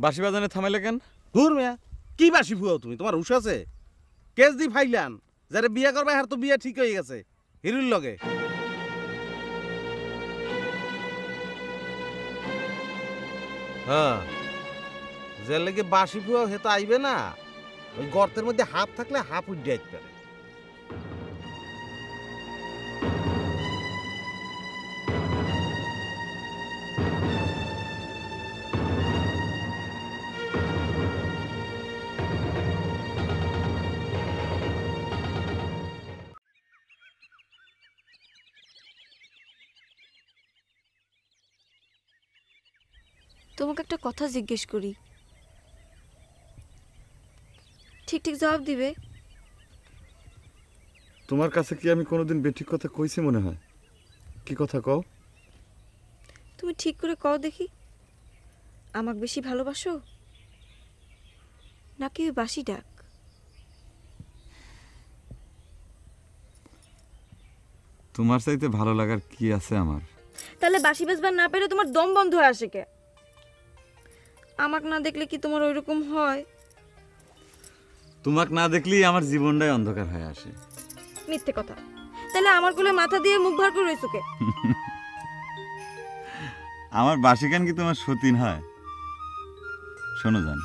বাঁশি বাজানে থামাইলে কেন? দূর মিয়া, কি বাসি ফুয়াও তুমি? তোমার হুশ আছে? কেস দি ফাইলান, যারা বিয়া করবে হার তো বিয়া ঠিক হয়ে গেছে হিরুর লগে। হ্যাঁ, যে লাগে বাসি ফুয়াও হে তো আইবে না। ওই গর্তের মধ্যে হাফ থাকলে হাফ উঠে আইতে পারে। তোমাকে একটা কথা জিজ্ঞেস করি, ঠিক ঠিক জবাব দিবে? তোমার কাছে কি আমি কোনোদিন বেঠিক কথা কইছি মনে হয়? কি কথা কও? তুমি ঠিক করে কও দেখি, আমাকে বেশি ভালোবাসো নাকি ওই বাসি ডাক? তোমার চাইতে ভালো লাগার কি আছে আমার? তাহলে বাসি বাজবার না পেরে তোমার দম বন্ধ হয়ে আসে কে? আমাকে না দেখলে কি তোমার ওইরকম হয়? তোমাকে না দেখলেই আমার জীবনটাই অন্ধকার হয়ে আসে। মিথ্যে কথা। তাহলে আমার কোলে মাথা দিয়ে মুখ ভার করে রইছো কে? আমার বাসি খান কি তোমার সতীন হয়? শোনো জান,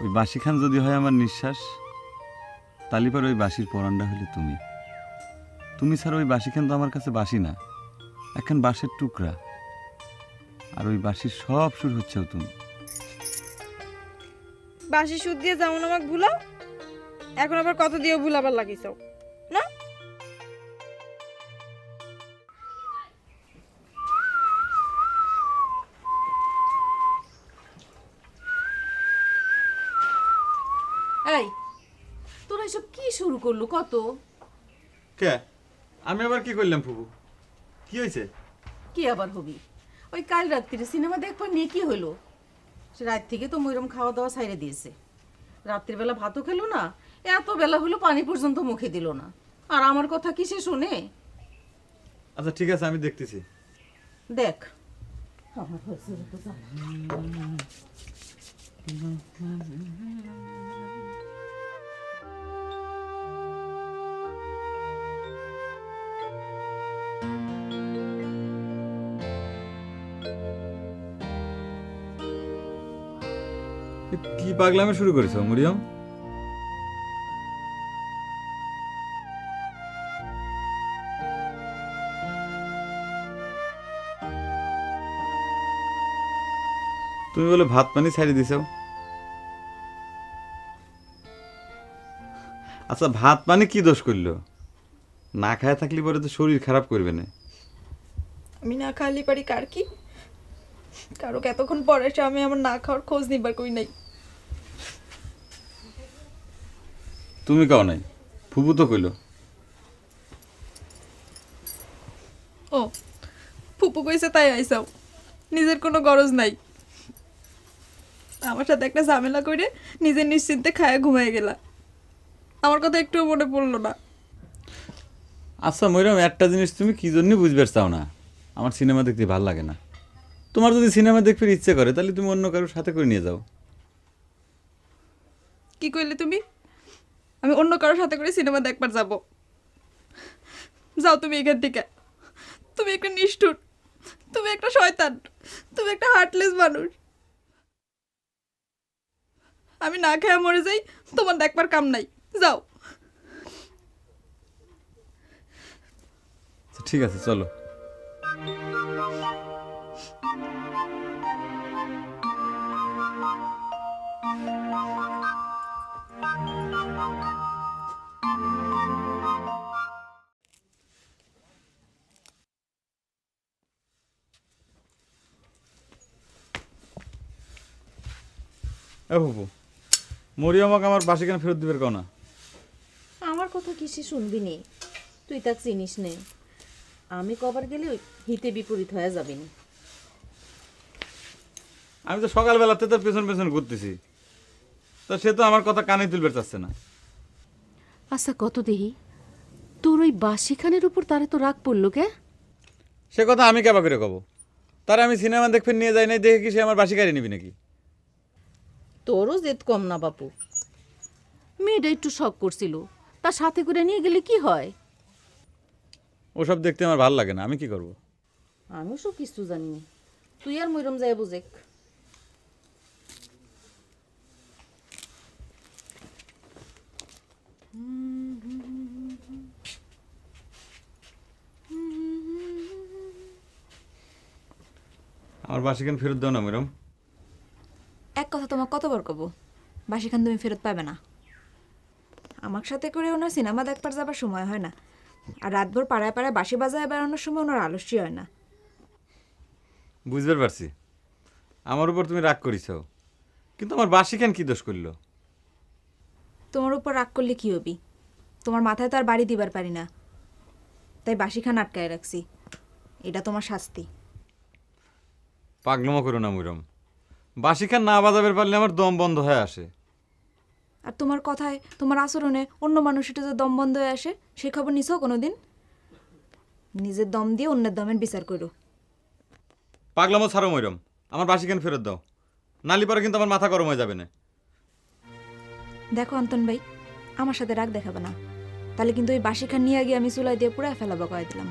ওই বাসি খান যদি হয় আমার নিঃশ্বাস, তালিপার ওই বাসির পরান্ডা হলে তুমি। তুমি ছাড়া ওই বাসি খান তো আমার কাছে বাসি না, এখন বাঁশের টুকরা। আর ওই বাঁশির সব সুর হচ্ছেও তুমি। বাসি সুর দিয়ে যেমন আমাকে ভুলাও, এখন আবার কত দিয়ে ভুলাবার লাগিয়েছো না? এই তোরা এসব কি শুরু করলো? কত কে? আমি আবার কি করলাম ফুবু? কি হয়েছে? কি আবার হবি? ওই কাল রাত্রিরে সিনেমা দেখবার নিয়ে কি হলো? সে রাত থেকে তো ময়রম খাওয়া দাওয়া ছাইড়ে দিয়েছে। রাত্রিবেলা ভাতও খেলো না, এত বেলা হলো পানি পর্যন্ত মুখে দিল না। আর আমার কথা কি সে শোনে? আচ্ছা ঠিক আছে, আমি দেখতেছি। দেখ আমার হয়েছে তো জানা। কি পাগলামে শুরু করেছো মরিয়ম? তুমি বলে ভাত পানি ছাড়ি দিছ। আচ্ছা ভাত পানি কি দোষ করলো? না খায় থাকলে পরে তো শরীর খারাপ করবে না। আমি না খালি পারি কার কি? কারো এতক্ষণ পরে এসে আমি আমার না খাওয়ার খোঁজ নিবার কই নাই। তুমি কাও নাই, ফুবু তো কইলো। ও ফুপু কইছে তাই আইসাও, নিজের কোনো গরজ নাই। আমার সাথে একটা ঝামেলা করে নিজের নিশ্চিন্তে খায়া ঘুমায় গেলা, আমার কথা একটুও মনে পড়লো না। আচ্ছা মরিয়ম, একটা জিনিস তুমি কি জন্য বুঝবে চাও না? আমার সিনেমা দেখতে ভালো লাগে না। তোমার যদি সিনেমা দেখতে ইচ্ছে করে তাহলে তুমি অন্য কারোর সাথে করে নিয়ে যাও। কি কইলে তুমি? আমি অন্য কারোর সাথে করে সিনেমা দেখবার যাব? যাও তুমি এখান থেকে। তুমি একটা নিষ্ঠুর, তুমি একটা শয়তান, তুমি একটা হার্টলেস মানুষ। আমি না খেয়ে মরে যাই, তোমার দেখবার কাম নাই, যাও। ঠিক আছে চলো। মরিয়মাকে আমার বাসি কেন ফেরত দিবের কও না? আমার কথা কিসে শুনবি নি? তুই তাক চিনিস নে। আমি কবার গেলে হিতে বিপরীত হয়ে যাবি না। আমি তো সকালবেলাতে তার পেছন পেছন ঘুরতেছি, তা সে তো আমার কথা কানে তুলবে চাচ্ছে না। আচ্ছা কত দেহি, তোর ওই বাসিখানের উপর তারে তো রাগ পড়লো কে? সে কথা আমি কেবা করে কব? তারা আমি সিনেমা দেখতে নিয়ে যাই নাই দেখে কি সে আমার বাসি গাড়ি নিবি নাকি? তোরও জেদ কম না বাপু। মেয়েটা একটু শখ করছিল, তার সাথে করে নিয়ে গেলে কি হয়? ওসব দেখতে আমার ভালো লাগে না, আমি কি করব? আমি সব কিছু জানি না, তুই আর ময়রম যায় বুঝেক। আমার বাসিখান ফেরত দাও না ম্যাডাম। এক কথা তোমার কতবার কব, বাসিখান তুমি ফেরত পাবে না। আমার সাথে করে ওনার সিনেমা দেখবার যাবার সময় হয় না, আর রাতভর পাড়ায় পাড়ায় বাঁশি বাজায় বেড়ানোর সময় ওনার আলস্যই হয় না। বুঝতে পারছি আমার উপর তুমি রাগ করিছ, কিন্তু আমার বাসিখান কি দোষ করলো? তোমার উপর রাগ করলে কি হবি? তোমার মাথায় তো আর বাড়ি দিবার পারি না, তাই বাসিখান আটকায় রাখছি। এটা তোমার শাস্তি। পাগলামো করো না মুরম, বাসিখান না বাজাবের পারলে আমার দম বন্ধ হয়ে আসে। আর তোমার কথায়, তোমার আচরণে অন্য মানুষটা যে দম বন্ধ হয়ে আসে, সে খবর নিছো কোনোদিন? নিজের দম দিয়ে অন্যের দমের বিচার করো। পাগলামো ছাড়ো ময়রম, আমার বাসিখান ফেরত দাও, নালি পরে কিন্তু আমার মাথা গরম হয়ে যাবে না। দেখো অন্তন ভাই, আমার সাথে রাগ দেখাবে না, তাহলে কিন্তু ওই বাসিখান নিয়ে গিয়ে আমি চুলাই দিয়ে পুরাই ফেলাবো কয়ে দিলাম।